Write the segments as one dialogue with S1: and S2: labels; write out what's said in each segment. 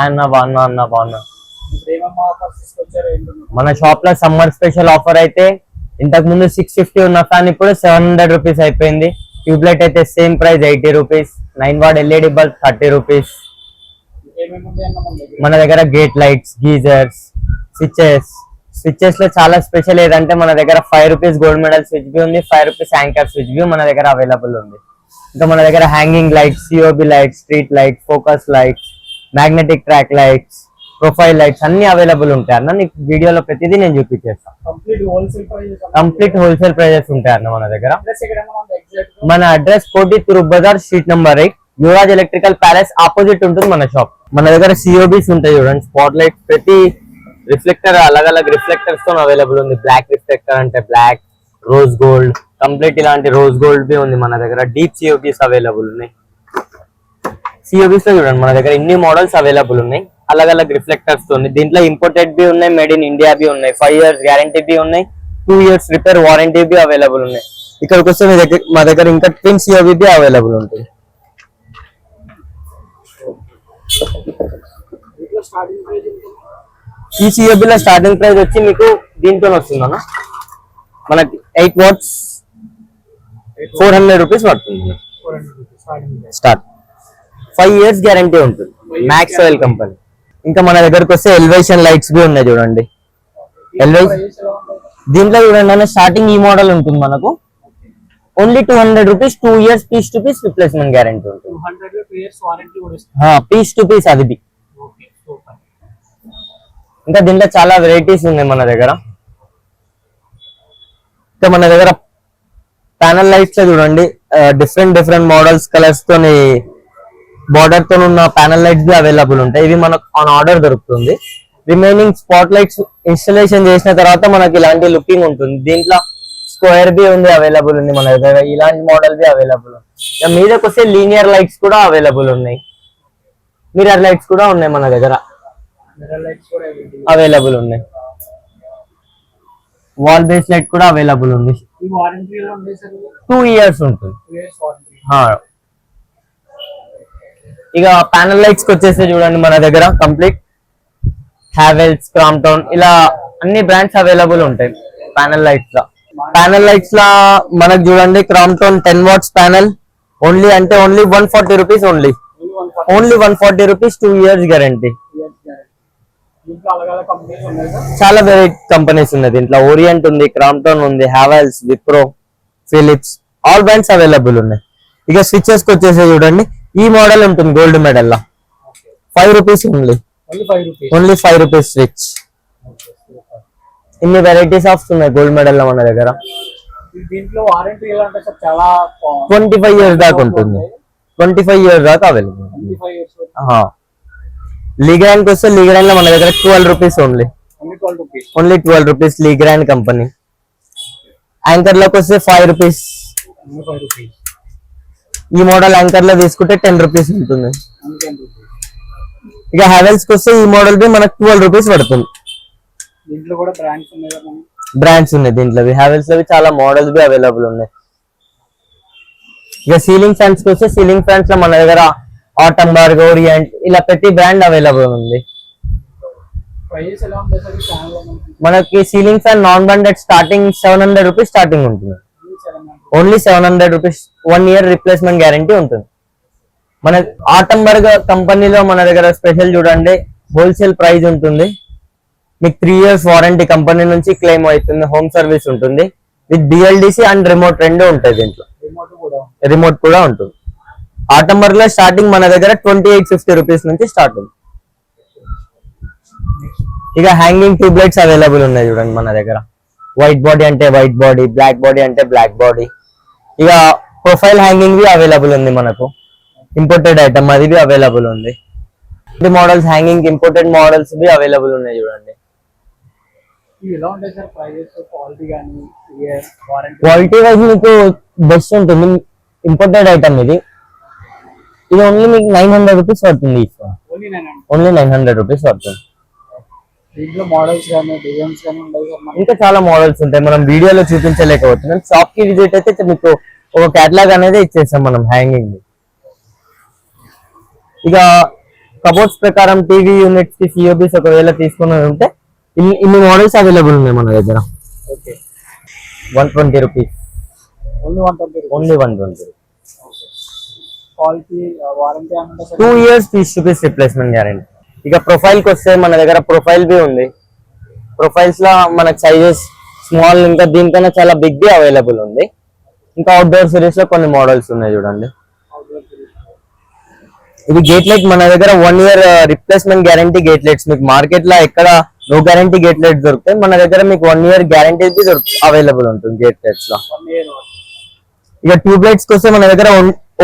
S1: అన్న బాగున్నా మన షాప్ లో సమ్మర్ స్పెషల్ ఆఫర్ అయితే ఇంతకు ముందు 650 ఉన్న ఫ్యాన్ ఇప్పుడు 700 రూపీస్ అయిపోయింది. ట్యూబ్లైట్ అయితే same price 80 rupees. 9 what LED bulb 30 rupees. మన దగ్గర గేట్ లైట్స్, గీజర్స్, స్విచ్చెస్ లో చాలా స్పెషల్ ఏదంటే మన దగ్గర 5 రూపీస్ గోల్డ్ మెడల్ స్విచ్ బి ఉంది, 5 రూపీస్ యాంకర్ స్విచ్ బి మన దగ్గర అవైలబుల్ ఉంది. ఇంకా మన దగ్గర hanging lights, COB lights, street light, focus lights, magnetic track lights, profile lights అన్ని అవైలబుల్ ఉంటాయి అన్న. నీకు వీడియోలో ప్రతిదీ నేను చూపించేస్తాను. కంప్లీట్ హోల్సేల్ ప్రైజెస్ ఉంటాయి అన్న మన దగ్గర. మన అడ్రస్ కోటి తూర్పు బజార్, street number 8, Yuvraj electrical palace opposite ఉంటుంది మన షాప్. మన దగ్గర సిఓబిస్ ఉంటాయి చూడండి, స్పాట్ లైట్, ప్రతి రిఫ్లెక్టర్ అలగ్ రిఫ్లెక్టర్స్ తో అవైలబుల్ ఉంది. బ్లాక్ రిఫ్లెక్టర్ అంటే బ్లాక్, రోజ్ గోల్డ్, కంప్లీట్ ఇలాంటి రోజ్ గోల్డ్ బి ఉంది మన దగ్గర. డీప్ సిఓబిస్ అవైలబుల్ ఉన్నాయి. సిఓబిస్ లో చూడండి మన దగ్గర ఇన్ని మోడల్స్ అవైలబుల్ ఉన్నాయి, అలగ్ రిఫ్లెక్టర్స్ తో. దీంట్లో ఇంపోర్టెడ్ బి ఉన్నాయి, మేడ్ ఇన్ ఇండియా బి ఉన్నాయి, 5 years గ్యారంటీ బి ఉన్నాయి, 2 years repair warranty be available ఉన్నాయి. ఇక్కడికి వస్తే మా దగ్గర ఇంకా ట్విన్ సిఓబి బి అవైలబుల్ ఉంటుంది. ఈ సిఓబి లో స్టార్టింగ్ ప్రైస్ వచ్చి మీకు దీంతో వస్తుందన్న మనకి 8 watts 400 రూపీస్ పడుతుంది స్టార్ట్. 5 years గ్యారంటీ ఉంటుంది, మ్యాక్స్ ఆయిల్ కంపెనీ. ఇంకా మన దగ్గరకు వస్తే ఎలివేషన్ లైట్స్ బి ఉన్నాయి చూడండి. దీంట్లో చూడండి స్టార్టింగ్ ఈ మోడల్ ఉంటుంది మనకు only 200 rupees, 2 years piece to piece replacement guarantee ఉంటుంది. పీస్ టు పీస్ అది బి. ఇంకా దీంట్లో చాలా వెరైటీస్ ఉన్నాయి మన దగ్గర. ఇంకా మన దగ్గర ప్యానల్ లైట్స్ లో చూడండి డిఫరెంట్ మోడల్స్, కలర్స్ తోని, బార్డర్ తో ఉన్న ప్యానల్ లైట్స్ బి అవైలబుల్ ఉంటాయి. ఇవి మనకు ఆన్ ఆర్డర్ దొరుకుతుంది. రిమైనింగ్ స్పాట్ లైట్స్ ఇన్స్టాలేషన్ చేసిన తర్వాత మనకి ఇలాంటి లుకింగ్ ఉంటుంది. దీంట్లో స్క్వేర్ బి ఉంది అవైలబుల్ ఉంది మన దగ్గర, ఇలాంటి మోడల్ బి అవైలబుల్ ఉంది. మీదకి వస్తే లీనియర్ లైట్స్ కూడా అవైలబుల్ ఉన్నాయి, మిర్రర్ లైట్స్ కూడా ఉన్నాయి మన దగ్గర అవైలబుల్ ఉన్నాయి. వాల్ బేస్ లైట్ కూడా అవైలబుల్ ఉంది, 2 years ఉంటుంది. ఇక ప్యానల్ లైట్స్ కి వచ్చేసి చూడండి మన దగ్గర కంప్లీట్ హ్యావెల్స్, క్రాంప్టన్ ఇలా అన్ని బ్రాండ్స్ అవైలబుల్ ఉంటాయి ప్యానల్ లైట్స్ లో. ప్యానల్ లైట్స్ లా మనకు చూడండి Crompton 10 watts panel only 140 rupees, only 140 rupees, 2 years guarantee. చాలా వెరైటీ కంపెనీస్ ఉన్నాయి దీంట్లో. ఓరియంట్ ఉంది, క్రాంప్టన్ ఉంది, Havells, Wipro, Philips, all brands available ఉన్నాయి. ఇక స్విచెస్ కి వచ్చేసి చూడండి ఈ మోడల్ ఉంటుంది గోల్డ్ మెడల్ లా, 5 రూపీస్ ఓన్లీ 5 రూపీస్ స్విచ్. ఇన్ని వెరైటీస్ ఆఫ్ ఉన్నాయి గోల్డ్ మెడల్ లో మన దగ్గర. 25 years దాకా ఉంటుంది, 25 years దాకా అవైలబుల్. లీగ్రాండ్ వస్తే లీగ్రాండ్ లో మన దగ్గర 12 rupees only 12 rupees Legrand company. Anchor లోకి వస్తే 5 రూపీస్. ఈ మోడల్ యాంకర్ లో తీసుకుంటే 10 రూపీస్ ఉంటుంది. ఇక హ్యావెల్స్ కి వస్తే ఈ మోడల్ బి మనకు 12 రూపీస్ పడుతుంది. బ్రాండ్స్ ఉన్నాయి దీంట్లో, హ్యావెల్స్ లో చాలా మోడల్స్ బి అవైలబుల్ ఉన్నాయి. ఇక సీలింగ్ ఫ్యాన్స్ కి వస్తే సీలింగ్ ఫ్యాన్స్ లో మన దగ్గర ఆటంబర్గ్, ఓరియంట్ ఇలా ప్రతి బ్రాండ్ అవైలబుల్ ఉంది. మనకి ceiling fan non branded starting 700 rupees starting ఉంటుంది, only 700 rupees. 1 year replacement guarantee ఉంటుంది. మన ఆటంబర్గ్ కంపెనీలో మన దగ్గర స్పెషల్ చూడండి హోల్సేల్ ప్రైస్ ఉంటుంది. మీకు 3 years వారంటీ కంపెనీ నుంచి క్లెయిమ్ అవుతుంది. హోమ్ సర్వీస్ ఉంటుంది విత్ బిఎల్డిసి అండ్ రిమోట్ రెండు ఉంటాయి దీంట్లో, రిమోట్ కూడా ఉంటుంది. ఆటంబర్గ్ లో స్టార్టింగ్ మన దగ్గర 2850 రూపీస్ నుంచి స్టార్ట్ ఉంది. ఇక హ్యాంగింగ్ ట్యూబ్ లైట్స్ అవైలబుల్ ఉన్నాయి చూడండి మన దగ్గర. వైట్ బాడీ అంటే వైట్ బాడీ, బ్లాక్ బాడీ అంటే బ్లాక్ బాడీ. ఇక ప్రొఫైల్ హ్యాంగింగ్ బి అవైలబుల్ ఉంది మనకు, ఇంపోర్టెడ్ ఐటమ్ అది బి అవైలబుల్ ఉంది. Models hanging imported models be available ఉన్నాయి చూడండి. క్వాలిటీ వైజ్ మీకు బెస్ట్ ఉంటుంది. ఇంపోర్టెడ్ ఐటమ్ ఇది ఓన్లీ మీకు 900 రూపీస్ పడుతుంది. ఓన్లీ 900 రూపీస్ పడుతుంది. ఇంకా చాలా మోడల్స్ ఉంటాయి, మనం వీడియోలో చూపించలేకపోతున్నాం. షాప్ కి విజిట్ అయితే మీకు ఒక కేటలాగ్ అనేది ఇచ్చేస్తాం మనం హ్యాంగింగ్. ఇక కబోర్డ్స్ ప్రకారం టీవీ యూనిట్స్ కి సిఓబిస్ ఒకవేళ తీసుకుని ఉంటే ఇన్ని మోడల్స్ అవైలబుల్ ఉన్నాయి మన దగ్గర.
S2: Okay.
S1: 120 rupees
S2: only 120.
S1: Only 120.
S2: Quality warranty అంటే
S1: 2 years piece to piece replacement guarantee. ఇక ప్రొఫైల్ కి వస్తే మన దగ్గర ప్రొఫైల్ బి ఉంది. ప్రొఫైల్స్ లో మనకు సైజెస్ స్మాల్ ఇంకా దీనికన్నా చాలా బిగ్ బి అవైలబుల్ ఉంది. ఇంకా అవుట్డోర్ సిరీస్ లో కొన్ని మోడల్స్ ఉన్నాయి చూడండి. ఇది గేట్ లైట్ మన దగ్గర 1 year replacement guarantee gate lights. మీకు మార్కెట్ లో ఎక్కడ నో గ్యారంటీ గేట్ లైట్స్ దొరుకుతాయి, మన దగ్గర మీకు 1 year గ్యారంటీ అవైలబుల్ ఉంటుంది గేట్ లైట్స్ లో.
S2: 1 year.
S1: ఇక ట్యూబ్ లైట్స్ వస్తే మన దగ్గర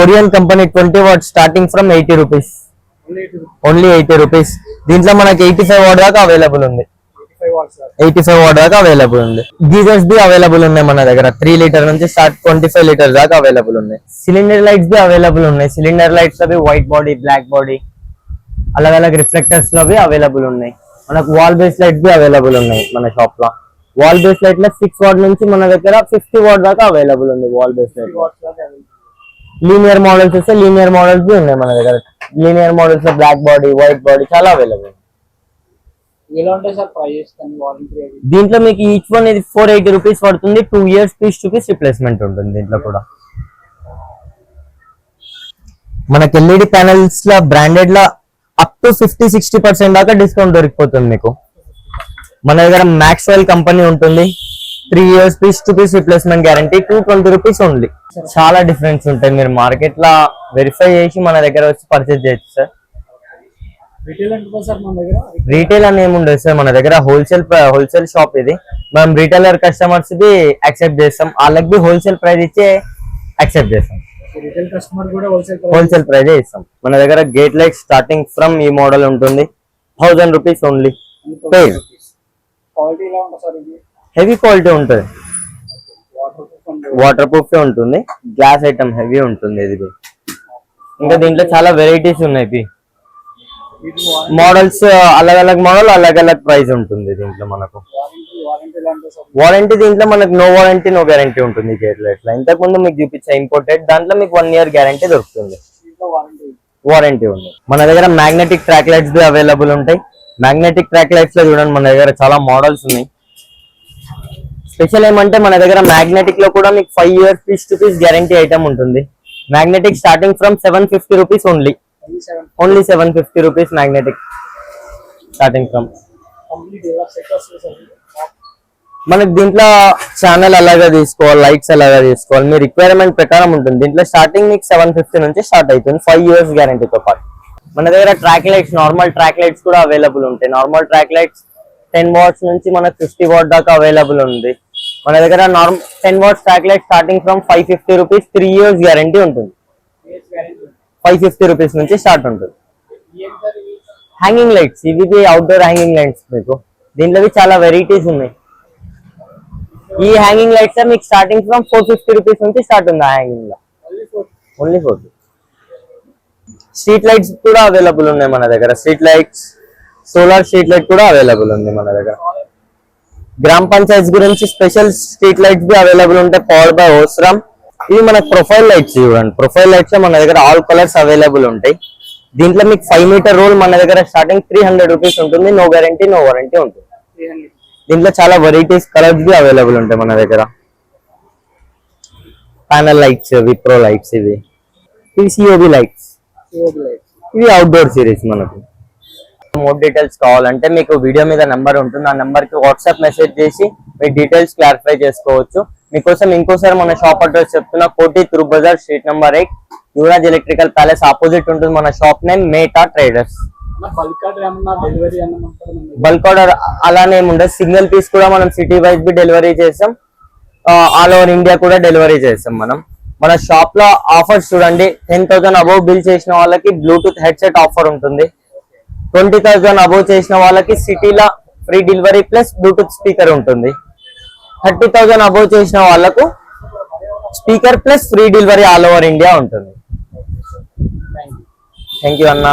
S1: Orient company 20 watt starting from 80 rupees. Only 80 rupees. దీంట్లో మనకి 85 వాట్ దాకా అవైలబుల్ ఉంది. 85 వాట్ దాకా అవైలబుల్ ఉంది. గీజర్స్ బి అవైలబుల్ ఉన్నాయి మన దగ్గర. 3 లీటర్ నుంచి స్టార్ట్ 25 లీటర్ దాకా అవైలబుల్ ఉన్నాయి. సిలిండర్ లైట్స్ బి అవైలబుల్ ఉన్నాయి. సిలిండర్ లైట్స్ లో వైట్ బాడీ, బ్లాక్ బాడీ, अलग अलग రిఫ్లెక్టర్స్ లో అవైలబుల్ ఉన్నాయి. మనకు wall base light be available ఉన్నాయి మన షాప్ లో. వాల్ బేస్ లైట్ లో 6 వాట్ నుంచి మన దగ్గర 50 వాట్ దాకా అవైలబుల్ ఉంది wall base light. Linear models వస్తే లీనియర్ మోడల్స్ బి ఉన్నాయి మన దగ్గర. లీనియర్ మోడల్స్ లో బ్లాక్ బాడీ, వైట్ బాడీ చాలా అవైలబుల్.
S2: ఎలా ఉంటాయి సార్ ప్రైస్ అండ్ వారంటీ?
S1: దీంట్లో మీకు ఈచ్ వన్ ఇది 480 రూపీస్ పడుతుంది. 2 years piece to piece replacement ఉంటుంది దీంట్లో కూడా. మనకి ఎల్ఈడి ప్యానెల్స్ లో బ్రాండెడ్ లో అప్ టు 50-60% దాకా డిస్కౌంట్ దొరికిపోతుంది మీకు. మన దగ్గర మ్యాక్స్వెల్ కంపెనీ ఉంటుంది. 3 years piece to piece replacement guarantee 220 rupees only. చాలా డిఫరెన్స్ ఉంటాయి. మీరు మార్కెట్ లో వెరిఫై చేసి మన దగ్గర వచ్చి పర్చేజ్ చేయొచ్చు సార్.
S2: రిటైల్ అంటే సార్ మన దగ్గర
S1: రీటైల్ అని ఏముండదు సార్ మన దగ్గర. హోల్సేల్ షాప్ ఇది. మనం రీటైలర్ కస్టమర్స్ ది యాక్సెప్ట్ చేస్తాం, వాళ్ళకి బి హోల్సేల్ ప్రైస్ ఇచ్చే యాక్సెప్ట్ చేస్తాం.
S2: రిటైల్ కస్టమర్ కూడా
S1: హోల్సేల్ ప్రైస్ ఇస్తాం. మన దగ్గర గేట్ లైట్ స్టార్టింగ్ ఫ్రమ్ ఈ మోడల్ ఉంటుంది 1000 రూపీస్ ఓన్లీ.
S2: క్వాలిటీ ఎలా ఉంటుంది సార్? ఇది
S1: హెవీ క్వాలిటీ ఉంటుంది, వాటర్ ప్రూఫ్ ఉంటుంది, గ్లాస్ ఐటమ్ హెవీ ఉంటుంది ఇది. ఇంకా దీంట్లో చాలా వెరైటీస్ ఉన్నాయి. మోడల్స్ अलग अलग మోడల్ अलग अलग ప్రైస్ ఉంటుంది దీంట్లో. మనకు వారంటీ దీంట్లో మనకు నో వారంటీ నో గ్యారంటీ ఉంటుంది గేట్ లైట్ లో. ఇంతకు ముందు మీకు చూపించే ఇంపోర్టెడ్ దాంట్లో మీకు 1 year గ్యారంటీ దొరుకుతుంది. వారంటీ ఉంది. మన దగ్గర magnetic track lights be available ఉంటాయి. మ్యాగ్నెటిక్ ట్రాక్ లైట్స్ లో చూడండి మన దగ్గర చాలా మోడల్స్ ఉన్నాయి. స్పెషల్ ఏమంటే మన దగ్గర మ్యాగ్నెటిక్ లో కూడా మీకు 5 years piece to piece guarantee item ఉంటుంది. Magnetic starting from 750 rupees only. 750 rupees magnetic starting from. మనకి దీంట్లో ఛానల్ అలాగా తీసుకోవాలి, లైట్స్ అలాగా తీసుకోవాలి, మీ రిక్వైర్మెంట్ ప్రకారం ఉంటుంది. దీంట్లో స్టార్టింగ్ మీకు 750 నుంచి స్టార్ట్ అవుతుంది 5 years గ్యారంటీతో పాటు. మన దగ్గర track lights, normal track lights కూడా అవైలబుల్ ఉంటాయి. నార్మల్ ట్రాక్ లైట్స్ 10 watts నుంచి మనకు 50 watt దాకా అవైలబుల్ ఉంది. మన దగ్గర 10 watts track light starting from 550 rupees 3 years guarantee ఉంటుంది. 550 రూపీస్ నుంచి స్టార్ట్ ఉంటుంది. హ్యాంగింగ్ లైట్స్ ఇవి అవుట్డోర్ హ్యాంగింగ్ లైట్స్. మీకు దీంట్లో చాలా వెరైటీస్ ఉన్నాయి. ఈ హ్యాంగింగ్ లైట్స్ మీకు స్టార్టింగ్ ఫ్రమ్ 450 రూపీస్ నుంచి స్టార్ట్ ఉంది. ఆ హ్యాంగింగ్ లో ఓన్లీ 4. స్ట్రీట్ లైట్స్ కూడా అవైలబుల్ ఉన్నాయి మన దగ్గర. Street lights, solar street light కూడా అవైలబుల్ ఉంది మన దగ్గర. గ్రామ పంచాయత్ గురించి special street lights be available ఉంటాయి పవర్డ్ బై ఓస్రామ్. ఇవి మన ప్రొఫైల్ లైట్స్ చూడండి. ప్రొఫైల్ లైట్స్ లో మన దగ్గర ఆల్ కలర్స్ అవైలబుల్ ఉంటాయి. దీంట్లో మీకు 5 meter రోల్ మన దగ్గర స్టార్టింగ్ 300 రూపీస్ ఉంటుంది. నో గ్యారంటీ నో వారంటీ ఉంటుంది. దీంట్లో చాలా వెరైటీస్ కలర్స్ బి అవైలబుల్ ఉంటాయి మన దగ్గర. ప్యానల్ లైట్స్, విప్రో లైట్స్, ఇవి సిఓబి లైట్స్. ఇవి అవుట్డోర్ సిరీస్. మనకు మోర్ డీటెయిల్స్ కావాలంటే మీకు వీడియో మీద నెంబర్ ఉంటుంది. ఆ నెంబర్ కి వాట్సాప్ మెసేజ్ చేసి మీ డీటెయిల్స్ క్లారిఫై చేసుకోవచ్చు. మీకోసం ఇంకోసారి మన షాప్ అడ్రస్ చెప్తున్నా. Koti Troop Bazaar, street number 8, Yuvraj electrical palace opposite ఉంటుంది మన shop name Meta traders. Bulk order అలానే ఉండదు. సింగిల్ పీస్ కూడా మనం సిటీ వైజ్ బి డెలివరీ చేస్తాం. ఆల్ ఓవర్ ఇండియా కూడా డెలివరీ చేస్తాం మనం. మన షాప్ లో ఆఫర్స్ చూడండి. 10,000 అబౌవ్ బిల్ చేసిన వాళ్ళకి బ్లూటూత్ హెడ్సెట్ ఆఫర్ ఉంటుంది. 20,000 అబౌవ్ చేసిన వాళ్ళకి సిటీలో free delivery plus Bluetooth speaker ఉంటుంది. 30,000 అబౌవ్ చేసిన వాళ్ళకు speaker plus free delivery all over India ఉంటుంది. థ్యాంక్ యూ అన్న.